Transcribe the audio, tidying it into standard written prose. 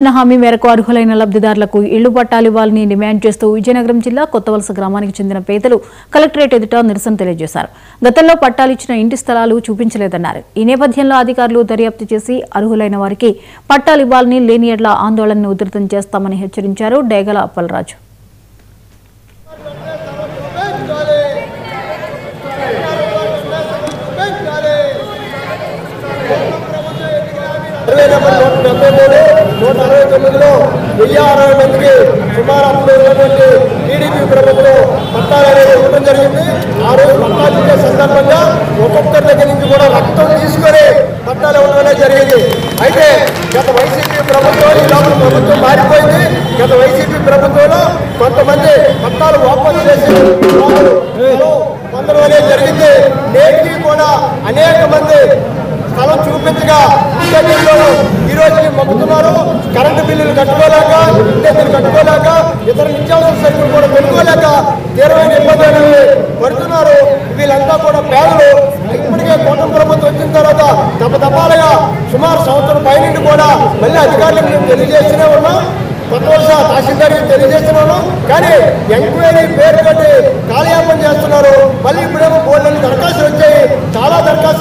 హామీ మేరకు అర్హులైన లబ్ధిదారులకు ఇళ్లు పట్టాలు ఇవ్వాలని డిమాండ్ చేస్తూ విజయనగరం జిల్లా కొత్తవలస గ్రామానికి చెందిన పేదలు కలెక్టరేట్ ఎదుట నిరసన తెలియజేశారు. గతంలో పట్టాలు ఇచ్చిన ఇంటి స్థలాలు చూపించలేదన్నారు. ఈ నేపథ్యంలో అధికారులు దర్యాప్తు చేసి అర్హులైన వారికి పట్టాలు ఇవ్వాలని, లేని యెడల ఆందోళనను ఉధృతం చేస్తామని హెచ్చరించారు డేగల అప్పలరాజు. మందికి సుమారు అప్పుడు ఉన్నటువంటి టీడీపీ ప్రభుత్వం పట్టాలు అనేది ఇవ్వడం జరిగింది. ఆ రోజు పట్టాలు ఇచ్చే సందర్భంగా ఒక్కొక్కరి దగ్గర నుంచి కూడా రక్తం తీసుకొని పట్టాలు ఇవ్వడం అనేది జరిగింది. అయితే గత వైసీపీ ప్రభుత్వం ఈ లోపల ప్రభుత్వం మారిపోయింది. గత వైసీపీ ప్రభుత్వంలో కొంతమంది పట్టాలు వాపసు చేసి పొందడం అనేది జరిగింది. నేటికి కూడా అనేక మంది స్థలం చూపించగా ఈ రోజుకి మొక్కుతున్నారు. కరెంటు బిల్లులు కట్టుకోలేక, ఇంటి కట్టుకోలేక, ఇతర నిత్యావసర సరుకులు కూడా కొనుక్కోలేక తీవ్రమైన ఇబ్బందులు పడుతున్నారు. వీళ్ళంతా కూడా పేదలు. ఇప్పటికే కూటమి ప్రభుత్వం వచ్చిన తర్వాత దఫాలుగా సుమారు సంవత్సరం పైనుండి కూడా మళ్ళీ అధికారులకు మేము తెలియజేస్తూనే ఉన్నాం. కొత్తవలస తహసీల్దార్కి తెలియజేస్తున్నాను. కానీ ఎంక్వైరీ పేరు కట్టి కాలయాపన చేస్తున్నారు. మళ్ళీ ఇప్పుడేమో బోర్డుని దరఖాస్తులు వచ్చాయి. చాలా దరఖాస్తులు